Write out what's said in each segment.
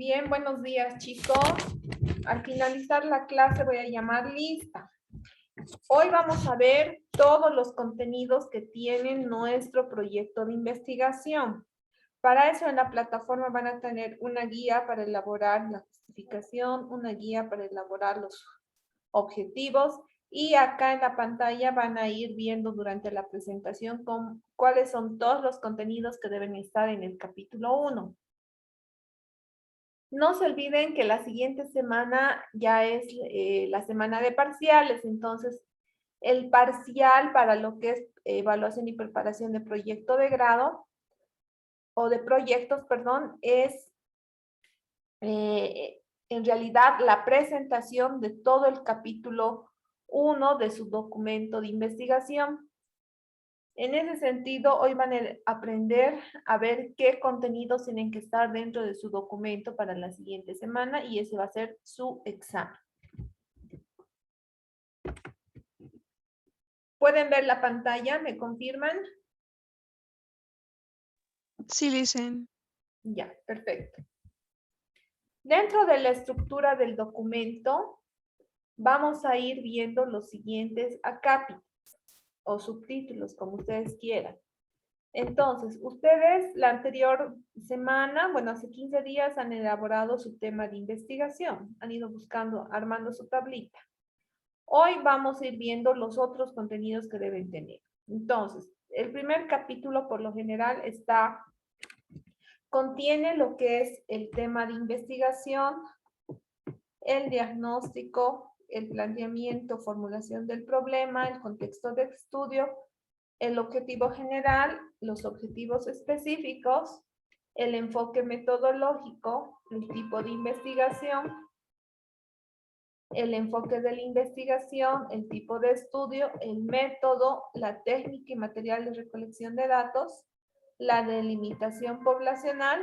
Bien, buenos días, chicos. Al finalizar la clase voy a llamar lista. Hoy vamos a ver todos los contenidos que tiene nuestro proyecto de investigación. Para eso en la plataforma van a tener una guía para elaborar la justificación, una guía para elaborar los objetivos y acá en la pantalla van a ir viendo durante la presentación cuáles son todos los contenidos que deben estar en el capítulo 1. No se olviden que la siguiente semana ya es la semana de parciales, entonces el parcial para lo que es evaluación y preparación de proyecto de grado o de proyectos, perdón, es en realidad la presentación de todo el capítulo 1 de su documento de investigación. En ese sentido, hoy van a aprender a ver qué contenidos tienen que estar dentro de su documento para la siguiente semana y ese va a ser su examen. ¿Pueden ver la pantalla? ¿Me confirman? Sí, dicen. Ya, perfecto. Dentro de la estructura del documento, vamos a ir viendo los siguientes acápitos o subtítulos, como ustedes quieran. Entonces, ustedes la anterior semana, bueno, hace 15 días han elaborado su tema de investigación, han ido buscando, armando su tablita. Hoy vamos a ir viendo los otros contenidos que deben tener. Entonces, el primer capítulo por lo general contiene lo que es el tema de investigación, el diagnóstico, el planteamiento, formulación del problema, el contexto de estudio, el objetivo general, los objetivos específicos, el enfoque metodológico, el tipo de investigación, el enfoque de la investigación, el tipo de estudio, el método, la técnica y material de recolección de datos, la delimitación poblacional,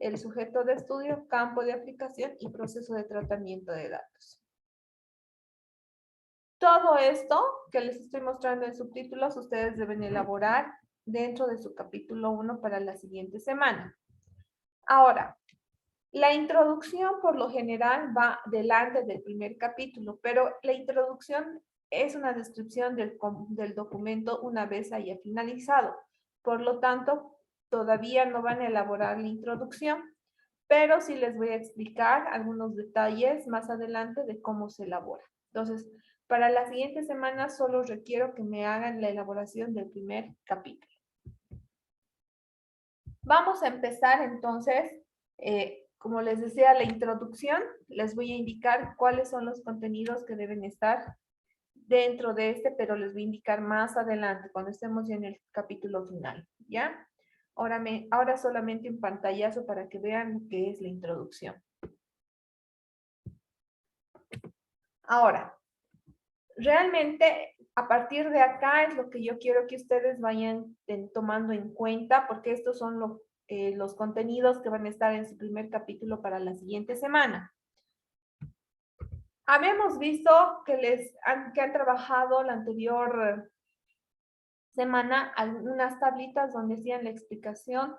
el sujeto de estudio, campo de aplicación y proceso de tratamiento de datos. Todo esto que les estoy mostrando en subtítulos, ustedes deben elaborar dentro de su capítulo 1 para la siguiente semana. Ahora, la introducción por lo general va delante del primer capítulo, pero la introducción es una descripción del documento una vez haya finalizado. Por lo tanto, todavía no van a elaborar la introducción, pero sí les voy a explicar algunos detalles más adelante de cómo se elabora. Entonces, para la siguiente semana solo requiero que me hagan la elaboración del primer capítulo. Vamos a empezar entonces, como les decía, la introducción. Les voy a indicar cuáles son los contenidos que deben estar dentro de este, pero les voy a indicar más adelante, cuando estemos ya en el capítulo final, ¿ya? Ahora solamente un pantallazo para que vean lo que es la introducción. Ahora, realmente a partir de acá es lo que yo quiero que ustedes vayan tomando en cuenta, porque estos son los contenidos que van a estar en su primer capítulo para la siguiente semana. Habíamos visto que han trabajado la anterior semana algunas tablitas donde hacían la explicación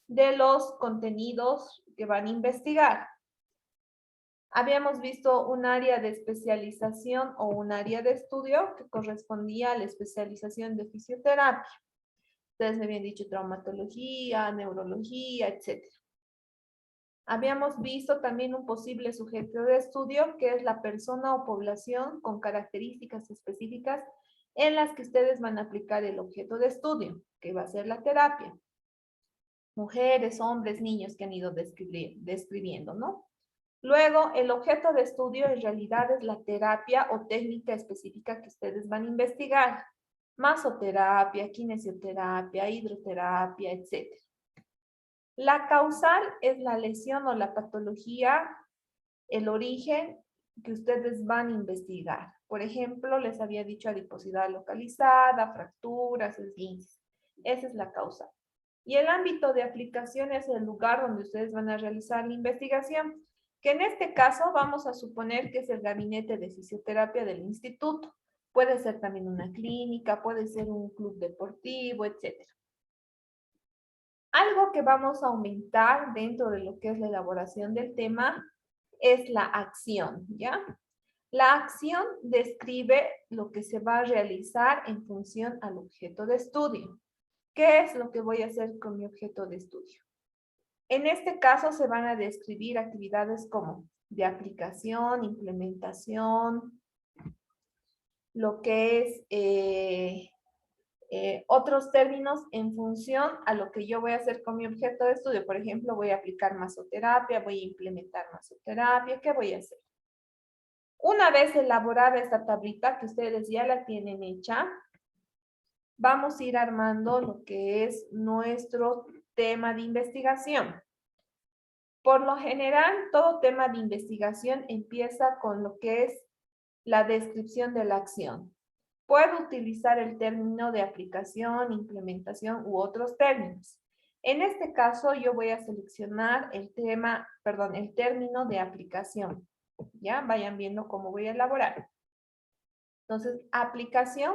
de los contenidos que van a investigar. Habíamos visto un área de especialización o un área de estudio que correspondía a la especialización de fisioterapia. Ustedes me habían dicho traumatología, neurología, etc. Habíamos visto también un posible sujeto de estudio que es la persona o población con características específicas en las que ustedes van a aplicar el objeto de estudio, que va a ser la terapia. Mujeres, hombres, niños que han ido describiendo, ¿no? Luego, el objeto de estudio en realidad es la terapia o técnica específica que ustedes van a investigar. Masoterapia, kinesioterapia, hidroterapia, etc. La causal es la lesión o la patología, el origen que ustedes van a investigar. Por ejemplo, les había dicho adiposidad localizada, fracturas, esguinces. Esa es la causal. Y el ámbito de aplicación es el lugar donde ustedes van a realizar la investigación, que en este caso vamos a suponer que es el gabinete de fisioterapia del instituto. Puede ser también una clínica, puede ser un club deportivo, etc. Algo que vamos a aumentar dentro de lo que es la elaboración del tema es la acción, ¿ya? La acción describe lo que se va a realizar en función al objeto de estudio. ¿Qué es lo que voy a hacer con mi objeto de estudio? En este caso se van a describir actividades como de aplicación, implementación, lo que es otros términos en función a lo que yo voy a hacer con mi objeto de estudio. Por ejemplo, voy a aplicar masoterapia, voy a implementar masoterapia, ¿qué voy a hacer? Una vez elaborada esta tablita que ustedes ya la tienen hecha, vamos a ir armando lo que es nuestro tema de investigación. Por lo general, todo tema de investigación empieza con lo que es la descripción de la acción. Puedo utilizar el término de aplicación, implementación u otros términos. En este caso, yo voy a seleccionar el término de aplicación. ¿Ya? Vayan viendo cómo voy a elaborar. Entonces, aplicación,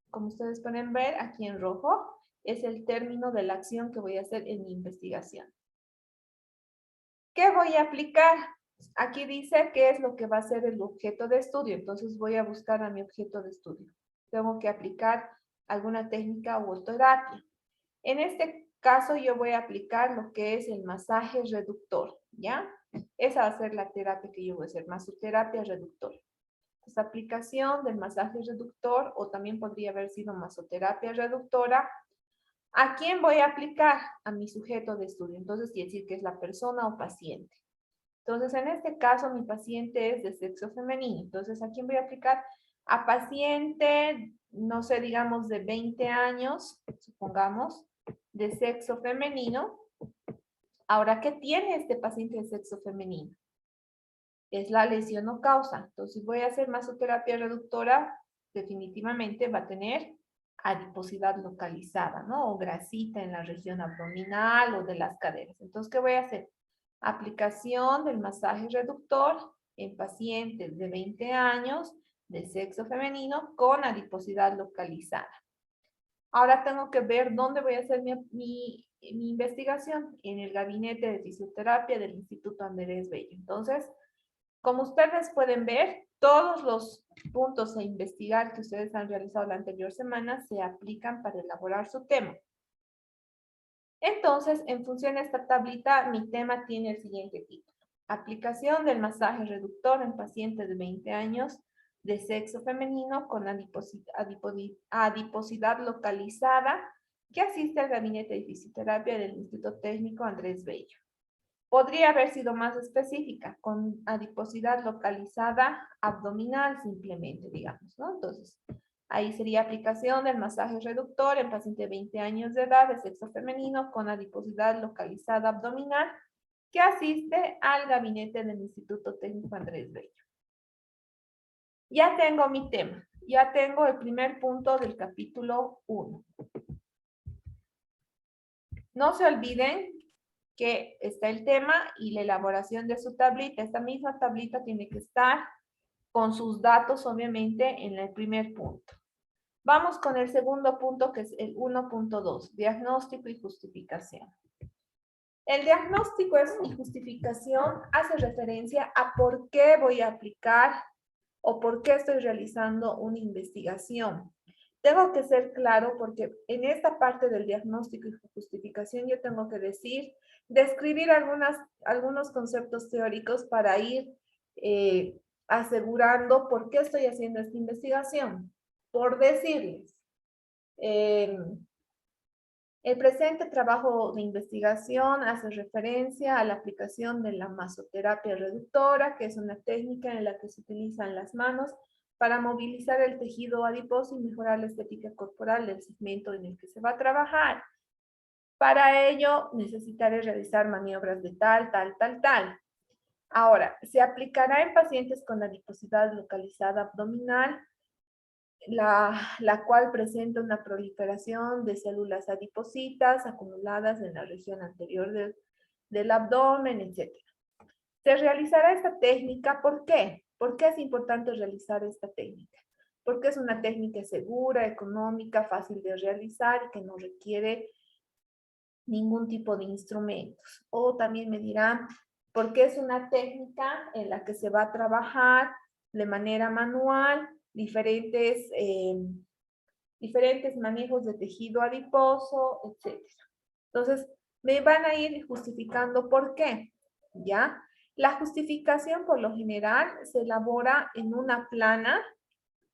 como ustedes pueden ver aquí en rojo, es el término de la acción que voy a hacer en mi investigación. ¿Qué voy a aplicar? Aquí dice qué es lo que va a ser el objeto de estudio. Entonces voy a buscar a mi objeto de estudio. Tengo que aplicar alguna técnica o terapia. En este caso yo voy a aplicar lo que es el masaje reductor, ¿ya? Esa va a ser la terapia que yo voy a hacer, masoterapia reductor. Entonces, aplicación del masaje reductor, o también podría haber sido masoterapia reductora. ¿A quién voy a aplicar? A mi sujeto de estudio. Entonces, quiere decir que es la persona o paciente. Entonces, en este caso, mi paciente es de sexo femenino. Entonces, ¿a quién voy a aplicar? A paciente, no sé, digamos de 20 años, supongamos, de sexo femenino. Ahora, ¿qué tiene este paciente de sexo femenino? Es la lesión o causa. Entonces, voy a hacer masoterapia reductora, definitivamente va a tener adiposidad localizada, ¿no? O grasita en la región abdominal o de las caderas. Entonces, ¿qué voy a hacer? Aplicación del masaje reductor en pacientes de 20 años de sexo femenino con adiposidad localizada. Ahora tengo que ver dónde voy a hacer mi investigación, en el gabinete de fisioterapia del Instituto Andrés Bello. Entonces, como ustedes pueden ver, todos los puntos a investigar que ustedes han realizado la anterior semana se aplican para elaborar su tema. Entonces, en función de esta tablita, mi tema tiene el siguiente título. Aplicación del masaje reductor en pacientes de 20 años de sexo femenino con adiposidad localizada que asiste al gabinete de fisioterapia del Instituto Técnico Andrés Bello. Podría haber sido más específica, con adiposidad localizada abdominal simplemente, digamos, ¿no? Entonces, ahí sería aplicación del masaje reductor en paciente de 20 años de edad de sexo femenino con adiposidad localizada abdominal que asiste al gabinete del Instituto Técnico Andrés Bello. Ya tengo mi tema, ya tengo el primer punto del capítulo 1. No se olviden que está el tema y la elaboración de su tablita. Esta misma tablita tiene que estar con sus datos, obviamente, en el primer punto. Vamos con el segundo punto, que es el 1.2, diagnóstico y justificación. El diagnóstico y justificación hace referencia a por qué voy a aplicar o por qué estoy realizando una investigación. Tengo que ser claro porque en esta parte del diagnóstico y justificación yo tengo que describir algunos conceptos teóricos para ir asegurando por qué estoy haciendo esta investigación. Por decirles, el presente trabajo de investigación hace referencia a la aplicación de la masoterapia reductora, que es una técnica en la que se utilizan las manos para movilizar el tejido adiposo y mejorar la estética corporal del segmento en el que se va a trabajar. Para ello, necesitaré realizar maniobras de tal. Ahora, se aplicará en pacientes con adiposidad localizada abdominal, la cual presenta una proliferación de células adipositas acumuladas en la región anterior del abdomen, etc. Se realizará esta técnica, ¿por qué? ¿Por qué es importante realizar esta técnica? Porque es una técnica segura, económica, fácil de realizar y que no requiere ningún tipo de instrumentos. O también me dirán, porque es una técnica en la que se va a trabajar de manera manual diferentes manejos de tejido adiposo, etcétera. Entonces, me van a ir justificando por qué, ¿ya? La justificación por lo general se elabora en una plana,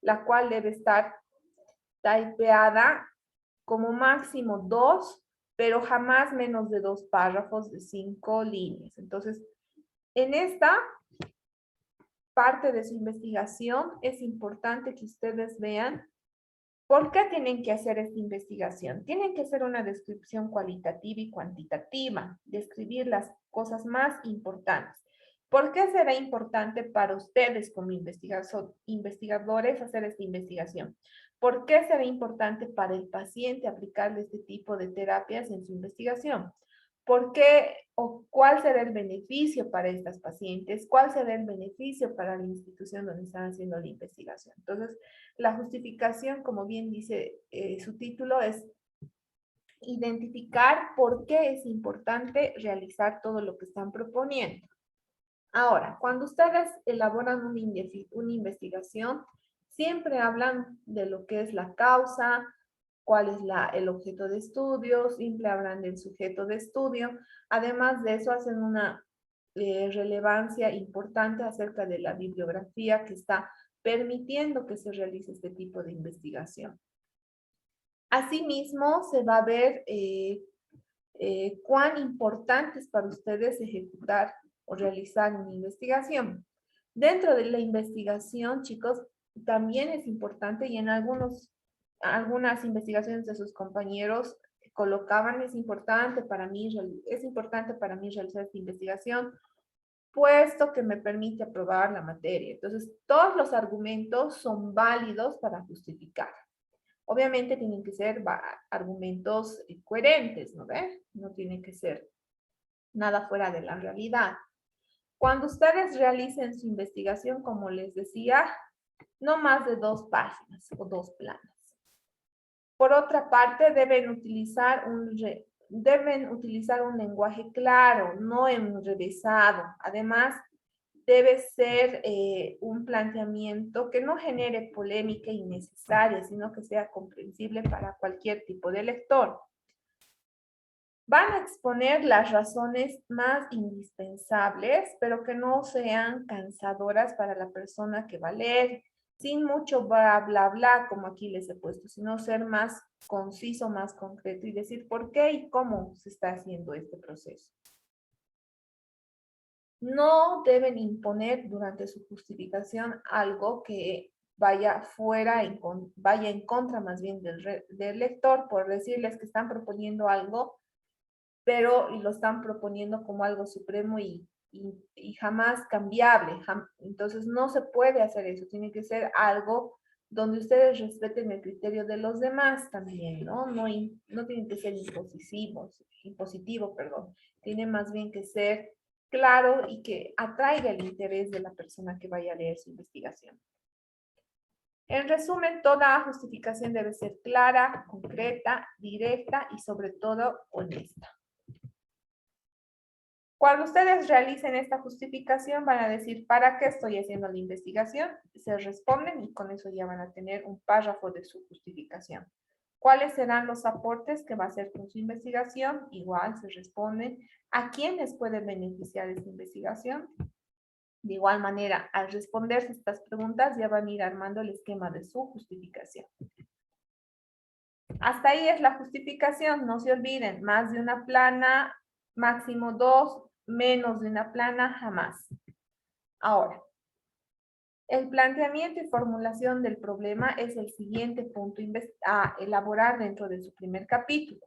la cual debe estar typeada como máximo 2, pero jamás menos de 2 párrafos de 5 líneas. Entonces, en esta parte de su investigación es importante que ustedes vean por qué tienen que hacer esta investigación. Tienen que hacer una descripción cualitativa y cuantitativa, describir las cosas más importantes. ¿Por qué será importante para ustedes como investigadores hacer esta investigación? ¿Por qué será importante para el paciente aplicarle este tipo de terapias en su investigación? ¿Por qué o cuál será el beneficio para estas pacientes? ¿Cuál será el beneficio para la institución donde están haciendo la investigación? Entonces, la justificación, como bien dice su título, es identificar por qué es importante realizar todo lo que están proponiendo. Ahora, cuando ustedes elaboran una investigación, siempre hablan de lo que es la causa, cuál es el objeto de estudio, siempre hablan del sujeto de estudio. Además de eso, hacen una relevancia importante acerca de la bibliografía que está permitiendo que se realice este tipo de investigación. Asimismo, se va a ver cuán importante es para ustedes ejecutar o realizar una investigación. Dentro de la investigación, chicos, también es importante y en algunas investigaciones de sus compañeros colocaban, es importante para mí realizar esta investigación, puesto que me permite aprobar la materia. Entonces, todos los argumentos son válidos para justificar. Obviamente tienen que ser argumentos coherentes, ¿no ves? No tiene que ser nada fuera de la realidad. Cuando ustedes realicen su investigación, como les decía, no más de 2 páginas o 2 planas. Por otra parte, deben utilizar un lenguaje claro, no enrevesado. Además, debe ser un planteamiento que no genere polémica innecesaria, sino que sea comprensible para cualquier tipo de lector. Van a exponer las razones más indispensables, pero que no sean cansadoras para la persona que va a leer, sin mucho bla, bla, bla, como aquí les he puesto, sino ser más conciso, más concreto y decir por qué y cómo se está haciendo este proceso. No deben imponer durante su justificación algo que vaya en contra más bien del lector, por decirles que están proponiendo algo, pero lo están proponiendo como algo supremo y jamás cambiable. Entonces no se puede hacer eso, tiene que ser algo donde ustedes respeten el criterio de los demás también, ¿no? No tienen que ser impositivo, perdón. Tiene más bien que ser claro y que atraiga el interés de la persona que vaya a leer su investigación. En resumen, toda justificación debe ser clara, concreta, directa y sobre todo honesta. Cuando ustedes realicen esta justificación van a decir, ¿para qué estoy haciendo la investigación? Se responden y con eso ya van a tener un párrafo de su justificación. ¿Cuáles serán los aportes que va a hacer con su investigación? Igual se responden. ¿A quiénes puede beneficiar esta investigación? De igual manera, al responderse estas preguntas ya van a ir armando el esquema de su justificación. Hasta ahí es la justificación, no se olviden, más de una plana, máximo 2, menos de una plana, jamás. Ahora, el planteamiento y formulación del problema es el siguiente punto a elaborar dentro de su primer capítulo.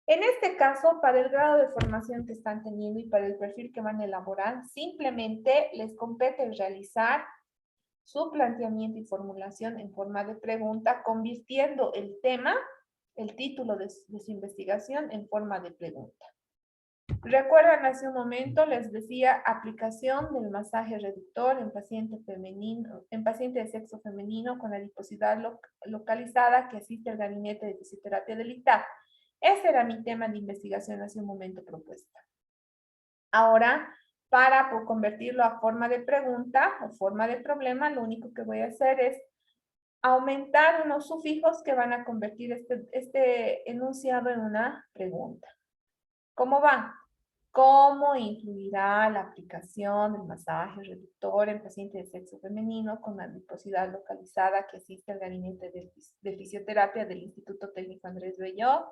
En este caso, para el grado de formación que están teniendo y para el perfil que van a elaborar, simplemente les compete realizar su planteamiento y formulación en forma de pregunta, convirtiendo el tema, el título de su investigación en forma de pregunta. Recuerdan hace un momento, les decía, aplicación del masaje reductor en paciente de sexo femenino con adiposidad localizada que asiste al gabinete de fisioterapia del ITAP. Ese era mi tema de investigación hace un momento propuesta. Ahora, para convertirlo a forma de pregunta o forma de problema, lo único que voy a hacer es aumentar unos sufijos que van a convertir este enunciado en una pregunta. ¿Cómo va? ¿Cómo influirá la aplicación del masaje reductor en pacientes de sexo femenino con adiposidad localizada que asiste al gabinete de fisioterapia del Instituto Técnico Andrés Bello?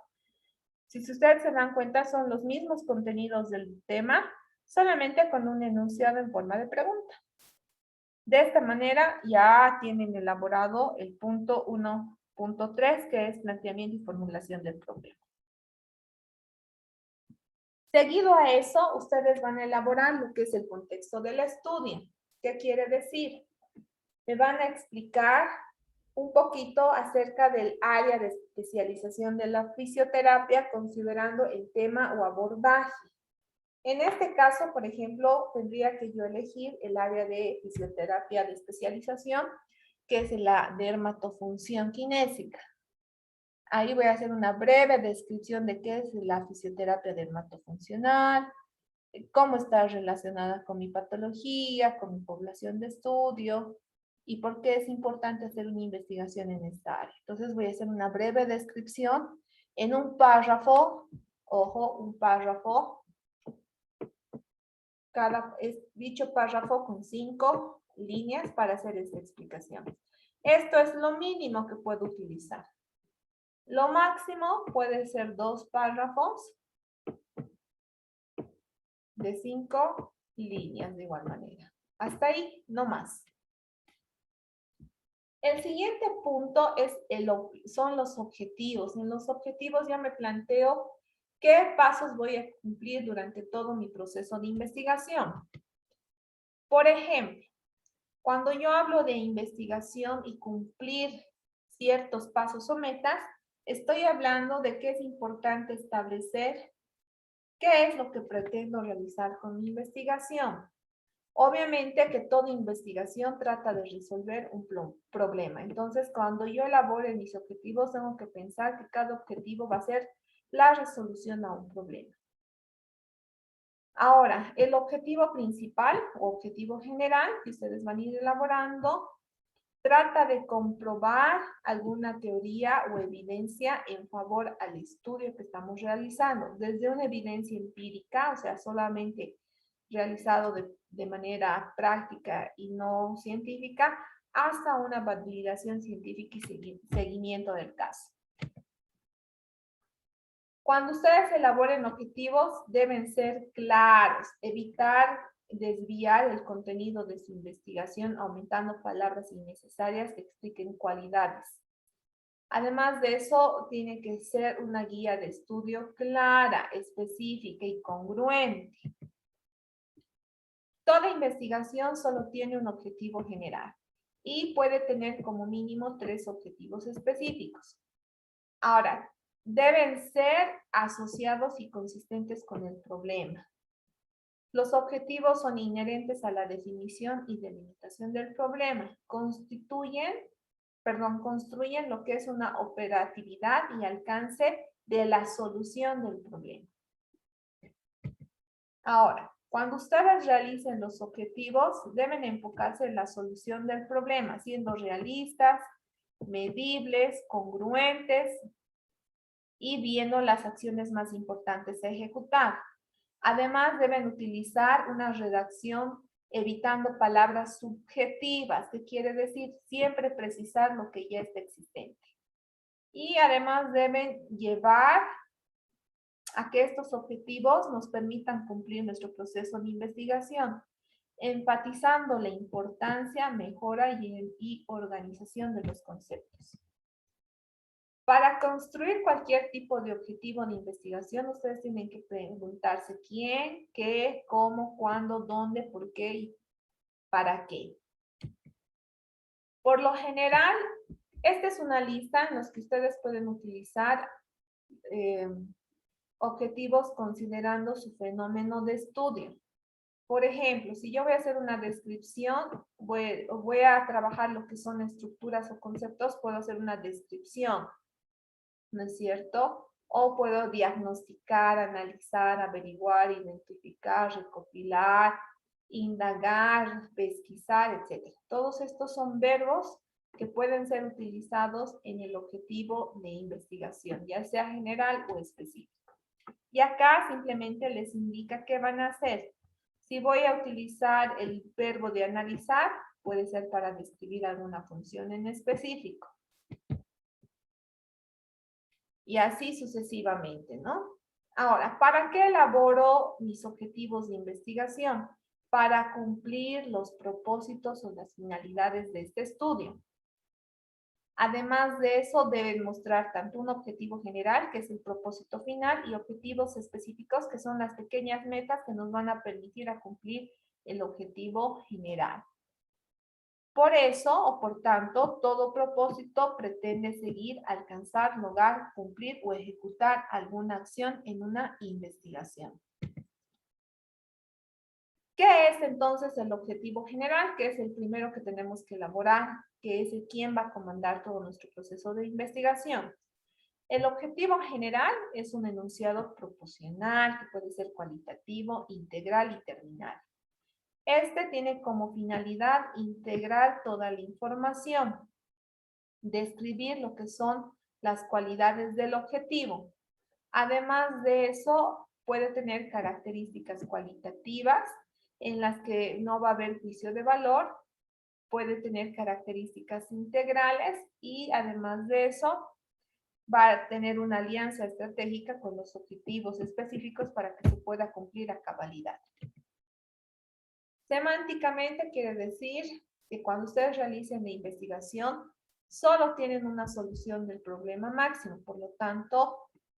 Si ustedes se dan cuenta, son los mismos contenidos del tema, solamente con un enunciado en forma de pregunta. De esta manera ya tienen elaborado el punto 1.3, que es planteamiento y formulación del problema. Seguido a eso, ustedes van a elaborar lo que es el contexto del estudio. ¿Qué quiere decir? Me van a explicar un poquito acerca del área de especialización de la fisioterapia, considerando el tema o abordaje. En este caso, por ejemplo, tendría que yo elegir el área de fisioterapia de especialización, que es la dermatofunción kinésica. Ahí voy a hacer una breve descripción de qué es la fisioterapia dermatofuncional, cómo está relacionada con mi patología, con mi población de estudio y por qué es importante hacer una investigación en esta área. Entonces voy a hacer una breve descripción en un párrafo, ojo, un párrafo, dicho párrafo con 5 líneas para hacer esta explicación. Esto es lo mínimo que puedo utilizar. Lo máximo puede ser 2 párrafos de 5 líneas de igual manera. Hasta ahí, no más. El siguiente punto son los objetivos. En los objetivos ya me planteo qué pasos voy a cumplir durante todo mi proceso de investigación. Por ejemplo, cuando yo hablo de investigación y cumplir ciertos pasos o metas, estoy hablando de que es importante establecer qué es lo que pretendo realizar con mi investigación. Obviamente que toda investigación trata de resolver un problema. Entonces, cuando yo elabore mis objetivos, tengo que pensar que cada objetivo va a ser la resolución a un problema. Ahora, el objetivo principal o objetivo general que ustedes van a ir elaborando trata de comprobar alguna teoría o evidencia en favor al estudio que estamos realizando, desde una evidencia empírica, o sea, solamente realizado de manera práctica y no científica, hasta una validación científica y seguimiento del caso. Cuando ustedes elaboren objetivos, deben ser claros, evitar desviar el contenido de su investigación aumentando palabras innecesarias que expliquen cualidades. Además de eso, tiene que ser una guía de estudio clara, específica y congruente. Toda investigación solo tiene un objetivo general y puede tener como mínimo 3 objetivos específicos. Ahora, deben ser asociados y consistentes con el problema. Los objetivos son inherentes a la definición y delimitación del problema. Construyen lo que es una operatividad y alcance de la solución del problema. Ahora, cuando ustedes realicen los objetivos, deben enfocarse en la solución del problema, siendo realistas, medibles, congruentes y viendo las acciones más importantes a ejecutar. Además, deben utilizar una redacción evitando palabras subjetivas, que quiere decir siempre precisar lo que ya está existente. Y además deben llevar a que estos objetivos nos permitan cumplir nuestro proceso de investigación, enfatizando la importancia, mejora y organización de los conceptos. Para construir cualquier tipo de objetivo de investigación, ustedes tienen que preguntarse quién, qué, cómo, cuándo, dónde, por qué y para qué. Por lo general, esta es una lista en la que ustedes pueden utilizar objetivos considerando su fenómeno de estudio. Por ejemplo, si yo voy a hacer una descripción, voy a trabajar lo que son estructuras o conceptos, puedo hacer una descripción, ¿no es cierto? o puedo diagnosticar, analizar, averiguar, identificar, recopilar, indagar, pesquisar, etc. Todos estos son verbos que pueden ser utilizados en el objetivo de investigación, ya sea general o específico. Y acá simplemente les indica qué van a hacer. Si voy a utilizar el verbo de analizar, puede ser para describir alguna función en específico. Y así sucesivamente, ¿no? Ahora, ¿para qué elaboro mis objetivos de investigación? Para cumplir los propósitos o las finalidades de este estudio. Además de eso, deben mostrar tanto un objetivo general, que es el propósito final, y objetivos específicos, que son las pequeñas metas que nos van a permitir a cumplir el objetivo general. Por eso, o por tanto, todo propósito pretende seguir, alcanzar, lograr, cumplir o ejecutar alguna acción en una investigación. ¿Qué es entonces el objetivo general? Que es el primero que tenemos que elaborar, que es el quien va a comandar todo nuestro proceso de investigación. El objetivo general es un enunciado proposicional que puede ser cualitativo, integral y terminal. Este tiene como finalidad integrar toda la información, describir lo que son las cualidades del objetivo. Además de eso, puede tener características cualitativas en las que no va a haber juicio de valor, puede tener características integrales y además de eso, va a tener una alianza estratégica con los objetivos específicos para que se pueda cumplir a cabalidad. Semánticamente quiere decir que cuando ustedes realicen la investigación, solo tienen una solución del problema máximo, por lo tanto,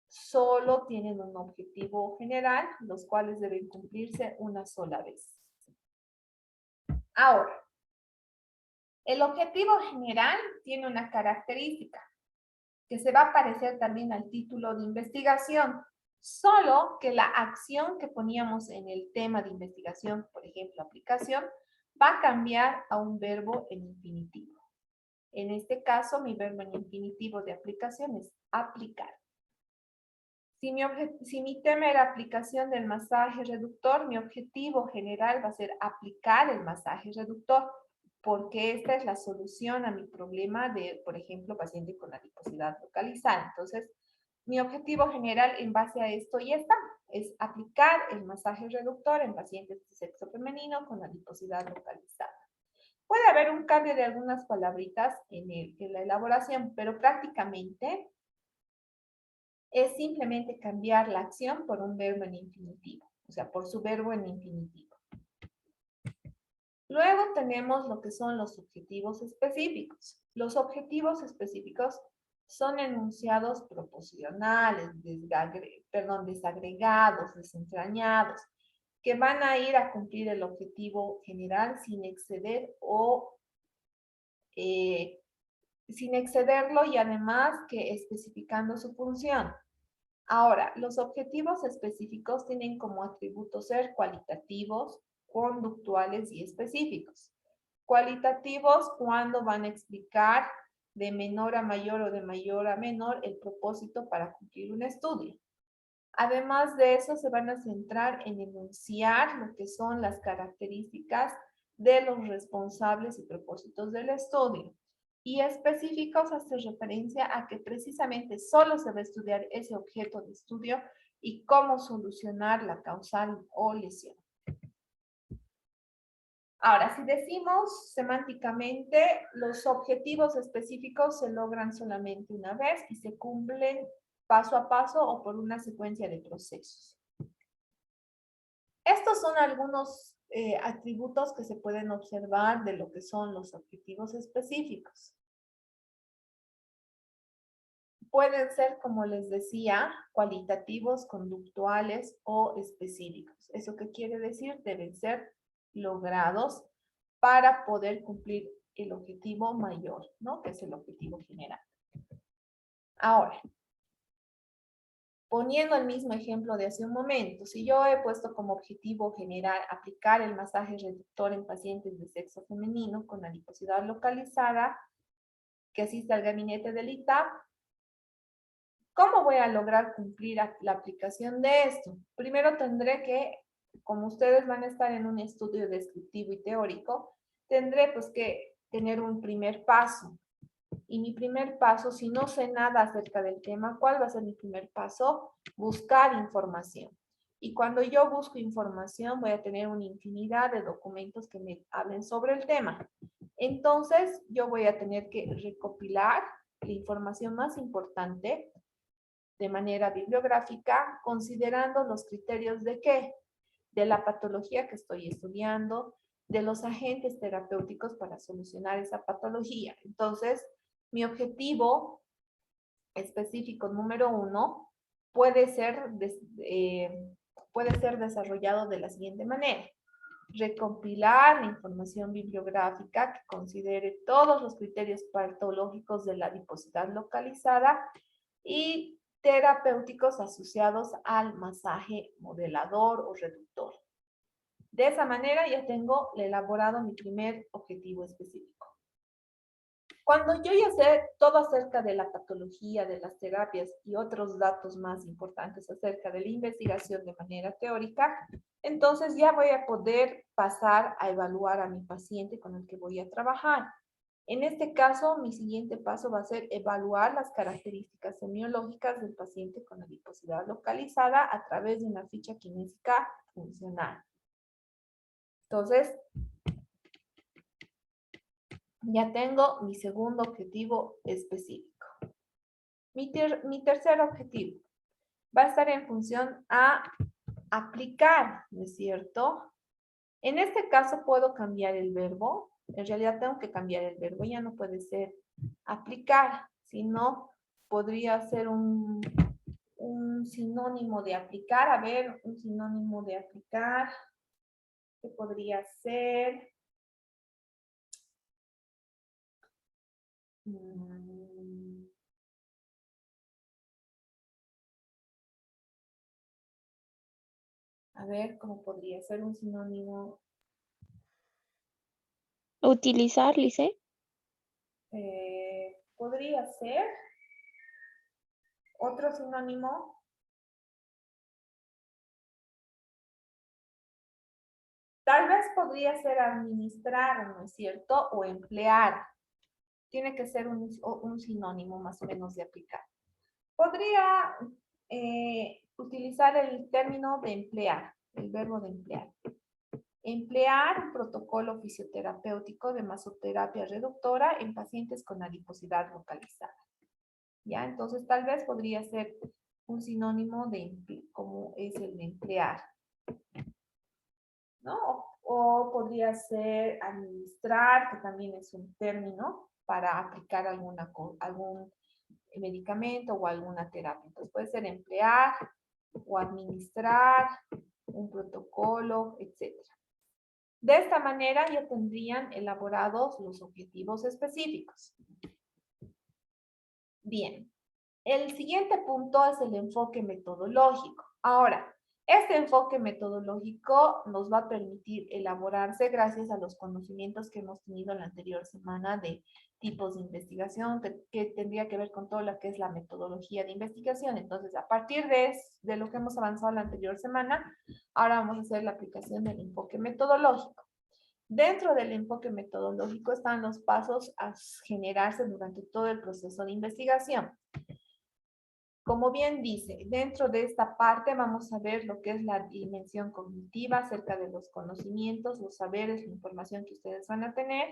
solo tienen un objetivo general, los cuales deben cumplirse una sola vez. Ahora, el objetivo general tiene una característica que se va a parecer también al título de investigación, solo que la acción que poníamos en el tema de investigación, por ejemplo, aplicación, va a cambiar a un verbo en infinitivo. En este caso, mi verbo en infinitivo de aplicación es aplicar. Si mi tema era aplicación del masaje reductor, mi objetivo general va a ser aplicar el masaje reductor, porque esta es la solución a mi problema de, por ejemplo, paciente con adiposidad localizada. Entonces, mi objetivo general en base a esto ya está, es aplicar el masaje reductor en pacientes de sexo femenino con adiposidad localizada. Puede haber un cambio de algunas palabritas en la elaboración, pero prácticamente es simplemente cambiar la acción por un verbo en infinitivo, o sea, por su verbo en infinitivo. Luego tenemos lo que son los objetivos específicos. Los objetivos específicos son enunciados proposicionales, desagregados, desentrañados, que van a ir a cumplir el objetivo general sin exceder sin excederlo y además que especificando su función. Ahora, los objetivos específicos tienen como atributos ser cualitativos, conductuales y específicos. Cualitativos cuando van a explicar de menor a mayor o de mayor a menor el propósito para cumplir un estudio. Además de eso, se van a centrar en enunciar lo que son las características de los responsables y propósitos del estudio. Y específicos hace referencia a que precisamente solo se va a estudiar ese objeto de estudio y cómo solucionar la causal o lesión. Ahora, si decimos semánticamente, los objetivos específicos se logran solamente una vez y se cumplen paso a paso o por una secuencia de procesos. Estos son algunos atributos que se pueden observar de lo que son los objetivos específicos. Pueden ser, como les decía, cualitativos, conductuales o específicos. ¿Eso qué quiere decir? Deben ser logrados para poder cumplir el objetivo mayor, ¿no? Que es el objetivo general. Ahora, poniendo el mismo ejemplo de hace un momento, si yo he puesto como objetivo general aplicar el masaje reductor en pacientes de sexo femenino con adiposidad localizada que asiste al gabinete del ITAP, ¿Cómo voy a lograr cumplir la aplicación de esto? Primero tendré que, como ustedes van a estar en un estudio descriptivo y teórico, tendré pues que tener un primer paso. Y mi primer paso, si no sé nada acerca del tema, ¿cuál va a ser mi primer paso? Buscar información. Y cuando yo busco información, voy a tener una infinidad de documentos que me hablen sobre el tema. Entonces, yo voy a tener que recopilar la información más importante de manera bibliográfica, considerando los criterios de qué? De la patología que estoy estudiando, de los agentes terapéuticos para solucionar esa patología. Entonces, mi objetivo específico número 1 puede ser, puede ser desarrollado de la siguiente manera. Recompilar la información bibliográfica que considere todos los criterios patológicos de la adiposidad localizada y terapéuticos asociados al masaje modelador o reductor. De esa manera ya tengo elaborado mi primer objetivo específico. Cuando yo ya sé todo acerca de la patología, de las terapias y otros datos más importantes acerca de la investigación de manera teórica, entonces ya voy a poder pasar a evaluar a mi paciente con el que voy a trabajar. En este caso, mi siguiente paso va a ser evaluar las características semiológicas del paciente con adiposidad localizada a través de una ficha kinésica funcional. Entonces, ya tengo mi segundo objetivo específico. Mi tercer objetivo va a estar en función a aplicar, ¿no es cierto? En este caso puedo cambiar el verbo. En realidad tengo que cambiar el verbo. Ya no puede ser aplicar, sino podría ser un sinónimo de aplicar. A ver, un sinónimo de aplicar. ¿Qué podría ser? A ver, ¿cómo podría ser un sinónimo? Utilizar, Lice. Podría ser otro sinónimo. Tal vez podría ser administrar, ¿no es cierto? O emplear. Tiene que ser un sinónimo más o menos de aplicar. Podría utilizar el término de emplear, el verbo de emplear. Emplear un protocolo fisioterapéutico de masoterapia reductora en pacientes con adiposidad localizada. ¿Ya? Entonces, tal vez podría ser un sinónimo de como es el de emplear. ¿No? O podría ser administrar, que también es un término para aplicar algún medicamento o alguna terapia. Entonces, puede ser emplear o administrar un protocolo, etc. De esta manera ya tendrían elaborados los objetivos específicos. Bien, el siguiente punto es el enfoque metodológico. Ahora, este enfoque metodológico nos va a permitir elaborarse gracias a los conocimientos que hemos tenido en la anterior semana de tipos de investigación, que tendría que ver con todo lo que es la metodología de investigación. Entonces, a partir de lo que hemos avanzado la anterior semana, ahora vamos a hacer la aplicación del enfoque metodológico. Dentro del enfoque metodológico están los pasos a generarse durante todo el proceso de investigación. Como bien dice, dentro de esta parte vamos a ver lo que es la dimensión cognitiva acerca de los conocimientos, los saberes, la información que ustedes van a tener,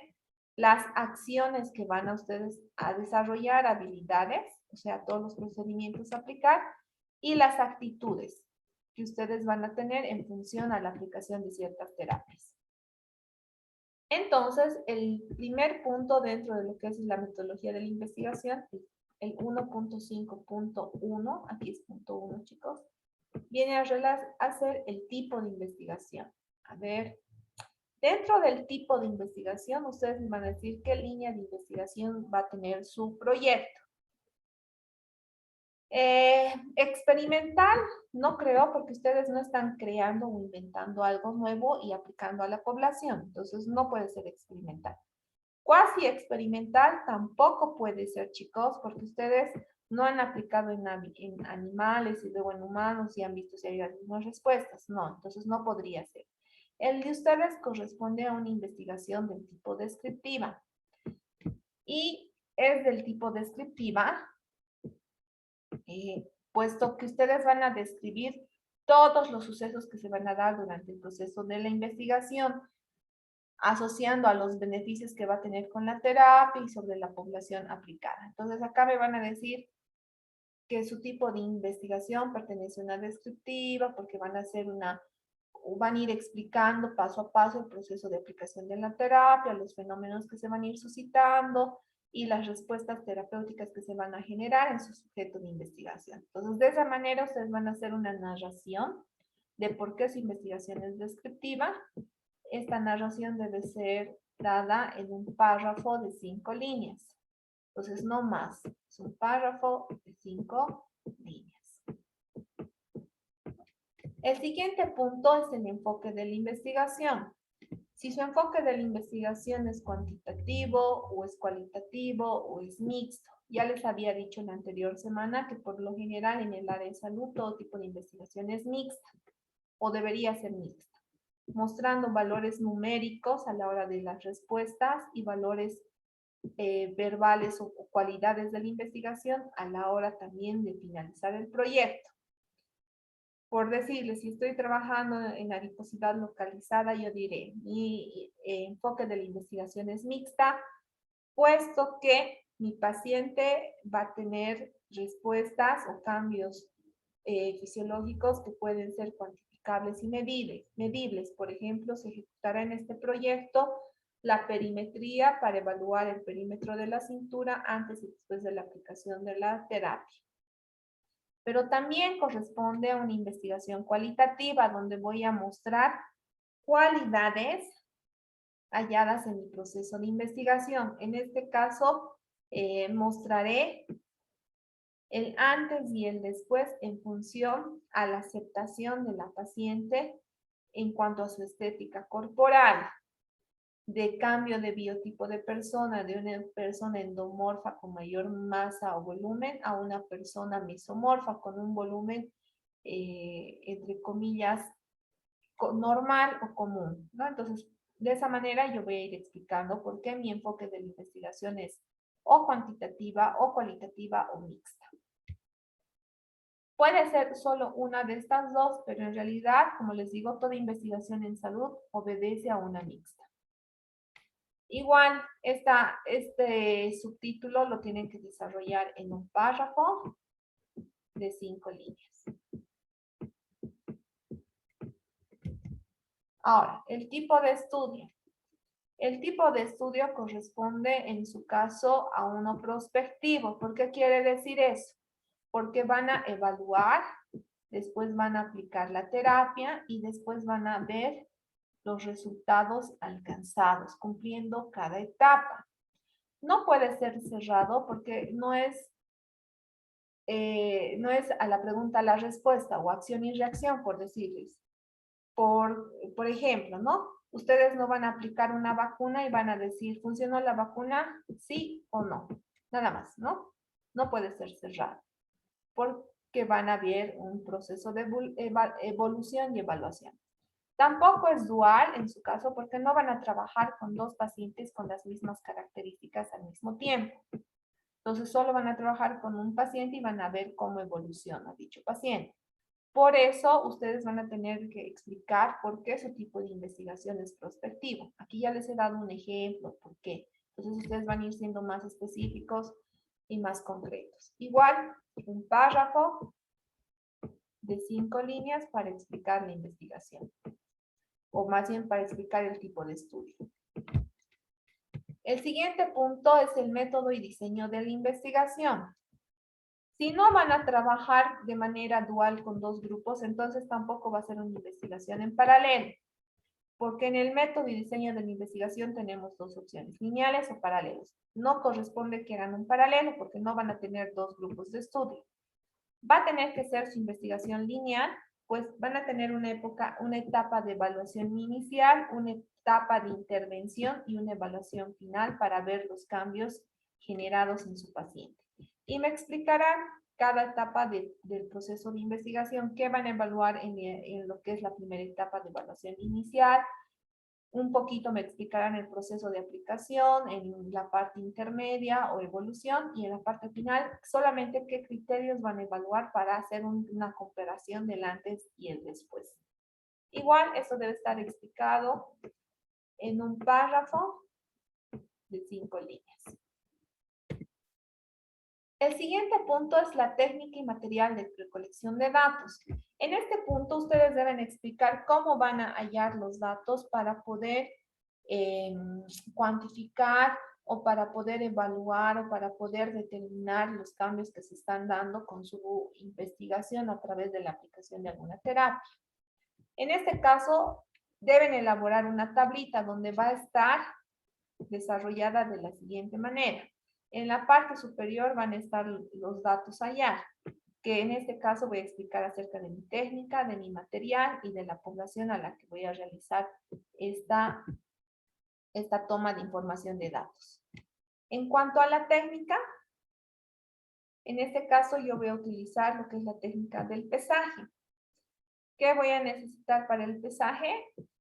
las acciones que van a ustedes a desarrollar, habilidades, o sea, todos los procedimientos a aplicar, y las actitudes que ustedes van a tener en función a la aplicación de ciertas terapias. Entonces, el primer punto dentro de lo que es la metodología de la investigación es el 1.5.1, aquí es punto 1, chicos, viene a ser el tipo de investigación. A ver, dentro del tipo de investigación, ustedes me van a decir qué línea de investigación va a tener su proyecto. Experimental, no creo, porque ustedes no están creando o inventando algo nuevo y aplicando a la población. Entonces, no puede ser experimental. Cuasi experimental tampoco puede ser, chicos, porque ustedes No han aplicado en animales y luego en humanos y han visto si hay las mismas respuestas. No, entonces no podría ser. El de ustedes corresponde a una investigación del tipo descriptiva. Y es del tipo descriptiva, puesto que ustedes van a describir todos los sucesos que se van a dar durante el proceso de la investigación, asociando a los beneficios que va a tener con la terapia y sobre la población aplicada. Entonces acá me van a decir que su tipo de investigación pertenece a una descriptiva, porque van a hacer van a ir explicando paso a paso el proceso de aplicación de la terapia, los fenómenos que se van a ir suscitando y las respuestas terapéuticas que se van a generar en su sujeto de investigación. Entonces, de esa manera ustedes van a hacer una narración de por qué su investigación es descriptiva. Esta narración debe ser dada en un párrafo de 5 líneas. Entonces, no más. Es un párrafo de 5 líneas. El siguiente punto es el enfoque de la investigación. Si su enfoque de la investigación es cuantitativo o es cualitativo o es mixto. Ya les había dicho en la anterior semana que por lo general en el área de salud todo tipo de investigación es mixta o debería ser mixta, mostrando valores numéricos a la hora de las respuestas y valores verbales o cualidades de la investigación a la hora también de finalizar el proyecto. Por decirles, si estoy trabajando en adiposidad localizada, yo diré, mi enfoque de la investigación es mixta, puesto que mi paciente va a tener respuestas o cambios fisiológicos que pueden ser cuantificables y medibles. Por ejemplo, se ejecutará en este proyecto la perimetría para evaluar el perímetro de la cintura antes y después de la aplicación de la terapia. Pero también corresponde a una investigación cualitativa donde voy a mostrar cualidades halladas en mi proceso de investigación. En este caso, mostraré el antes y el después en función a la aceptación de la paciente en cuanto a su estética corporal, de cambio de biotipo de persona, de una persona endomorfa con mayor masa o volumen a una persona mesomorfa con un volumen, entre comillas, normal o común, ¿no? Entonces, de esa manera yo voy a ir explicando por qué mi enfoque de la investigación es o cuantitativa, o cualitativa, o mixta. Puede ser solo una de estas dos, pero en realidad, como les digo, toda investigación en salud obedece a una mixta. Igual, este subtítulo lo tienen que desarrollar en un párrafo de 5 líneas. Ahora, el tipo de estudio. El tipo de estudio corresponde, en su caso, a uno prospectivo. ¿Por qué quiere decir eso? Porque van a evaluar, después van a aplicar la terapia y después van a ver los resultados alcanzados, cumpliendo cada etapa. No puede ser cerrado porque no es a la pregunta la respuesta o acción y reacción, por decirles. Por ejemplo, ¿no? Ustedes no van a aplicar una vacuna y van a decir, ¿funcionó la vacuna? Sí o no. Nada más, ¿no? No puede ser cerrado. Porque van a ver un proceso de evolución y evaluación. Tampoco es dual en su caso porque no van a trabajar con dos pacientes con las mismas características al mismo tiempo. Entonces solo van a trabajar con un paciente y van a ver cómo evoluciona dicho paciente. Por eso ustedes van a tener que explicar por qué su tipo de investigación es prospectivo. Aquí ya les he dado un ejemplo, por qué. Entonces ustedes van a ir siendo más específicos y más concretos. Igual, un párrafo de 5 líneas para explicar la investigación. O más bien para explicar el tipo de estudio. El siguiente punto es el método y diseño de la investigación. Si no van a trabajar de manera dual con dos grupos, entonces tampoco va a ser una investigación en paralelo. Porque en el método y diseño de la investigación tenemos dos opciones, lineales o paralelos. No corresponde que hagan un paralelo porque no van a tener dos grupos de estudio. Va a tener que ser su investigación lineal, pues van a tener una etapa de evaluación inicial, una etapa de intervención y una evaluación final para ver los cambios generados en su paciente. y me explicarán cada etapa del proceso de investigación que van a evaluar en lo que es la primera etapa de evaluación inicial. Un poquito me explicarán el proceso de aplicación en la parte intermedia o evolución y en la parte final solamente qué criterios van a evaluar para hacer una comparación del antes y el después. Igual, esto debe estar explicado en un párrafo de 5 líneas. El siguiente punto es la técnica y material de recolección de datos. En este punto, ustedes deben explicar cómo van a hallar los datos para poder cuantificar o para poder evaluar o para poder determinar los cambios que se están dando con su investigación a través de la aplicación de alguna terapia. En este caso, deben elaborar una tablita donde va a estar desarrollada de la siguiente manera. En la parte superior van a estar los datos hallar, que en este caso voy a explicar acerca de mi técnica, de mi material y de la población a la que voy a realizar esta toma de información de datos. En cuanto a la técnica, en este caso yo voy a utilizar lo que es la técnica del pesaje. ¿Qué voy a necesitar para el pesaje?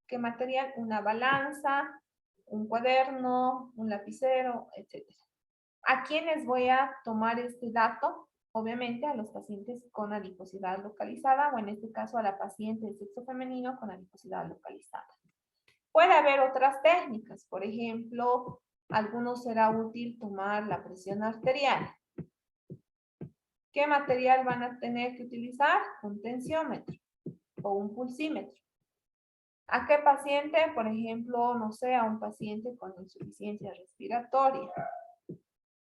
¿Qué material? Una balanza, un cuaderno, un lapicero, etc. ¿A quiénes voy a tomar este dato? Obviamente a los pacientes con adiposidad localizada o en este caso a la paciente de sexo femenino con adiposidad localizada. Puede haber otras técnicas, por ejemplo, a algunos será útil tomar la presión arterial. ¿Qué material van a tener que utilizar? Un tensiómetro o un pulsímetro. ¿A qué paciente? Por ejemplo, no sé, a un paciente con insuficiencia respiratoria.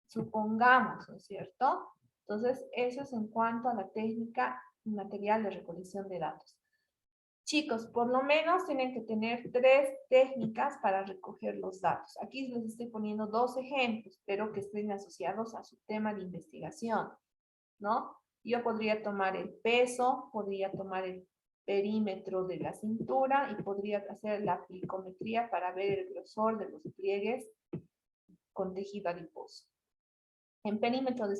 Supongamos, ¿no es cierto? Entonces, eso es en cuanto a la técnica y material de recolección de datos. Chicos, por lo menos tienen que tener 3 técnicas para recoger los datos. Aquí les estoy poniendo 2 ejemplos, pero que estén asociados a su tema de investigación, ¿no? Yo podría tomar el peso, podría tomar el perímetro de la cintura y podría hacer la plicometría para ver el grosor de los pliegues con tejido adiposo. En perímetro de